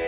We're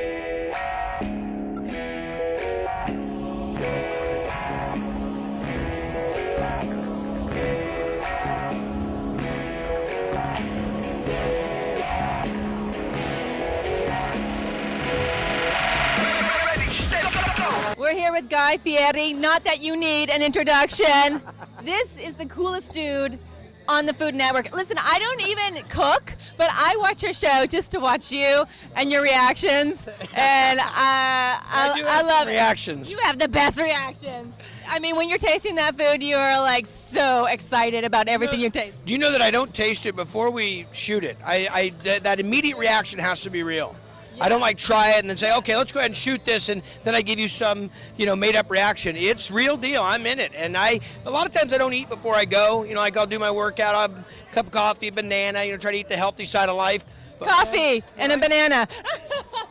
here with Guy Fieri. Not that you need an introduction. This is the coolest dude on the Food Network. Listen, I don't even cook, but I watch your show just to watch you and your reactions. And I love reactions. You have the best reactions. I mean, when you're tasting that food, you are like so excited about everything you taste. Do you know that I don't taste it before we shoot it? That immediate reaction has to be real. Yeah. I don't like try it and then say, okay, let's go ahead and shoot this, and then I give you some, made up reaction. It's real deal. I'm in it, and a lot of times I don't eat before I go. Like I'll do my workout, I'll have a cup of coffee, a banana. Try to eat the healthy side of life. But, coffee and a banana.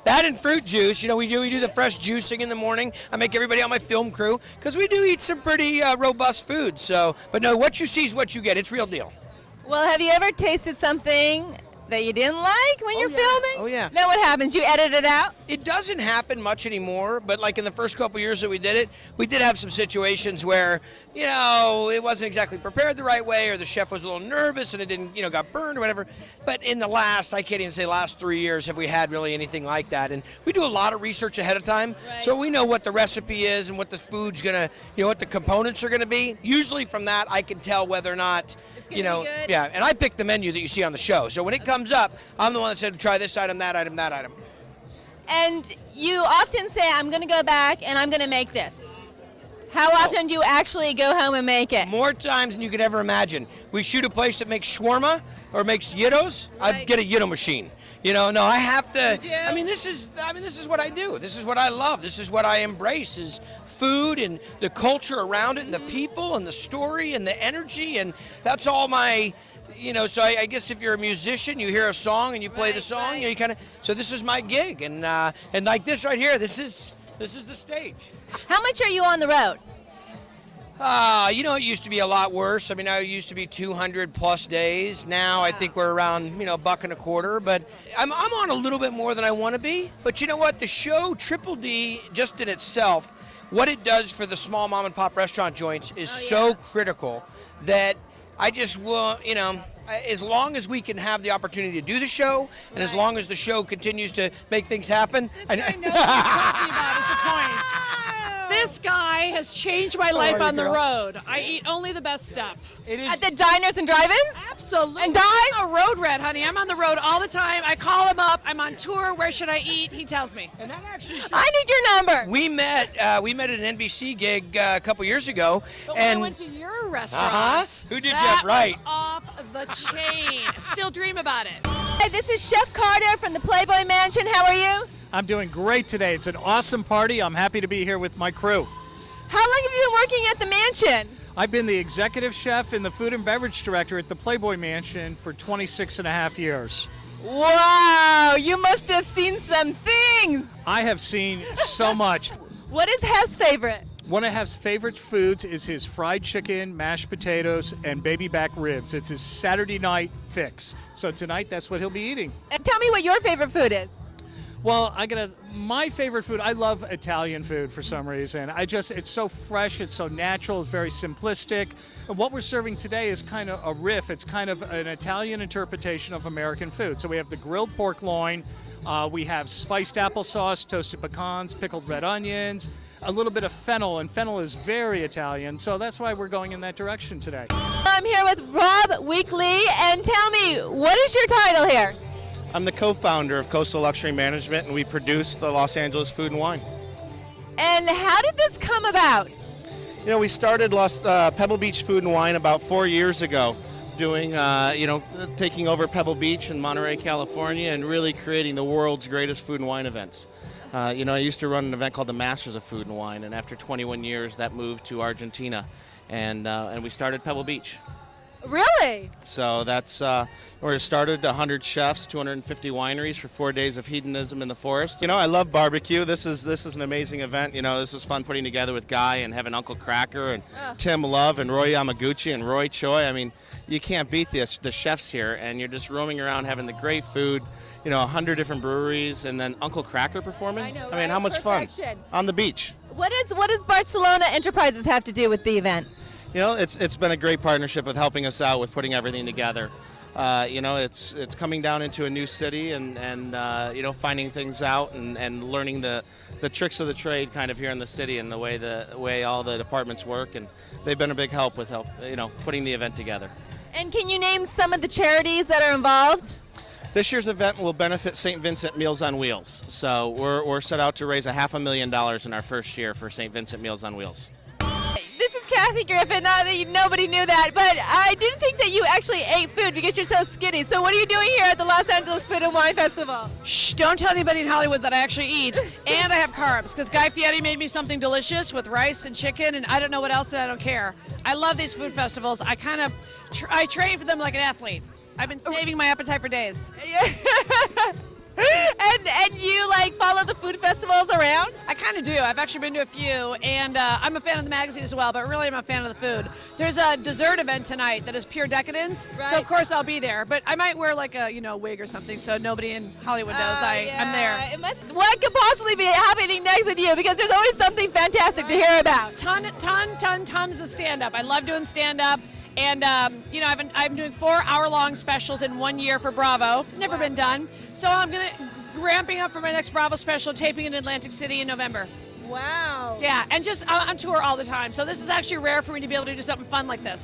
That and fruit juice. We do the fresh juicing in the morning. I make everybody on my film crew because we do eat some pretty robust food. So, but no, what you see is what you get. It's real deal. Well, have you ever tasted something that you didn't like when you're filming? Oh, yeah. Then what happens? You edit it out? It doesn't happen much anymore, but like in the first couple years that we did it, we did have some situations where, it wasn't exactly prepared the right way, or the chef was a little nervous and it didn't, got burned or whatever. But in the last 3 years, have we had really anything like that? And we do a lot of research ahead of time, right. So we know what the recipe is and what the food's gonna, what the components are gonna be. Usually from that, I can tell whether or not, yeah, and I pick the menu that you see on the show. So when it comes up, I'm the one that said, try this item, that item, that item. And you often say, I'm going to go back and I'm going to make this. How often do you actually go home and make it? More times than you could ever imagine. We shoot a place that makes shawarma or makes gyros. Right. I get a gyro machine. No, I have to. You do? This is what I do. This is what I love. This is what I embrace is food and the culture around it and the people and the story and the energy, and that's all my. So I guess if you're a musician, you hear a song and you play the song. Right. You kind of. So this is my gig, and like this right here, this is the stage. How much are you on the road? It used to be a lot worse. I used to be 200 plus days. Now I think we're around, $1.25. But I'm on a little bit more than I want to be. But you know what? The show Triple D, just in itself, what it does for the small mom and pop restaurant joints is so critical that I just will, as long as we can have the opportunity to do the show, and as long as the show continues to make things happen. This guy knows what he's talking about is the point. This guy has changed my life on the road. I eat only the best stuff. It is. At the diners and drive-ins? Absolutely. And dine? I'm a road rat, honey. I'm on the road all the time. I call him up. I'm on tour. Where should I eat? He tells me. And that actually. I need your number. We met at an NBC gig a couple years ago. But and when I went to your restaurant, who did you that have right? was off the chain. Still dream about it. Hi, this is Chef Carter from the Playboy Mansion. How are you? I'm doing great today. It's an awesome party. I'm happy to be here with my crew. How long have you been working at the mansion? I've been the executive chef and the food and beverage director at the Playboy Mansion for 26 and a half years. Wow, you must have seen some things. I have seen so much. What is Hef's favorite? One of Hef's favorite foods is his fried chicken, mashed potatoes, and baby back ribs. It's his Saturday night fix. So tonight, that's what he'll be eating. And tell me what your favorite food is. Well, my favorite food, I love Italian food for some reason. It's so fresh, it's so natural, it's very simplistic. And what we're serving today is kind of a riff. It's kind of an Italian interpretation of American food. So we have the grilled pork loin, we have spiced applesauce, toasted pecans, pickled red onions, a little bit of fennel, and fennel is very Italian, so that's why we're going in that direction today. I'm here with Rob Weekly, and tell me, what is your title here? I'm the co-founder of Coastal Luxury Management, and we produce the Los Angeles Food and Wine. And how did this come about? We started Pebble Beach Food and Wine about 4 years ago, doing, taking over Pebble Beach in Monterey, California, and really creating the world's greatest food and wine events. I used to run an event called the Masters of Food and Wine, and after 21 years, that moved to Argentina, and we started Pebble Beach. Really? So that's, we started 100 chefs, 250 wineries for 4 days of hedonism in the forest. I love barbecue. This is an amazing event. This was fun putting together with Guy and having Uncle Cracker and Tim Love and Roy Yamaguchi and Roy Choi. You can't beat the chefs here, and you're just roaming around having the great food, 100 different breweries, and then Uncle Cracker performing. I know, I mean, right? how much Perfection. fun on the beach. What does Barcelona Enterprises have to do with the event? It's been a great partnership with helping us out with putting everything together. It's coming down into a new city and finding things out and learning the tricks of the trade kind of here in the city and the way all the departments work, and they've been a big help with putting the event together. And can you name some of the charities that are involved? This year's event will benefit St. Vincent Meals on Wheels. So we're set out to raise $500,000 in our first year for St. Vincent Meals on Wheels. This is Kathy Griffin. Nobody knew that, but I didn't think that you actually ate food because you're so skinny. So what are you doing here at the Los Angeles Food and Wine Festival? Shh, don't tell anybody in Hollywood that I actually eat. And I have carbs, because Guy Fieri made me something delicious with rice and chicken, and I don't know what else, and I don't care. I love these food festivals. I train for them like an athlete. I've been saving my appetite for days. And you follow the food festivals around? I kind of do. I've actually been to a few, and I'm a fan of the magazine as well, but really I'm a fan of the food. There's a dessert event tonight that is Pure Decadence, so of course I'll be there, but I might wear a wig or something so nobody in Hollywood knows I'm there. What could possibly be happening next with you? Because there's always something fantastic to hear about. Tons of stand-up. I love doing stand-up. And, I'm doing 4-hour-long specials in 1 year for Bravo. Never been done. So I'm ramping up for my next Bravo special, taping in Atlantic City in November. Wow. Yeah, and just on tour all the time. So this is actually rare for me to be able to do something fun like this.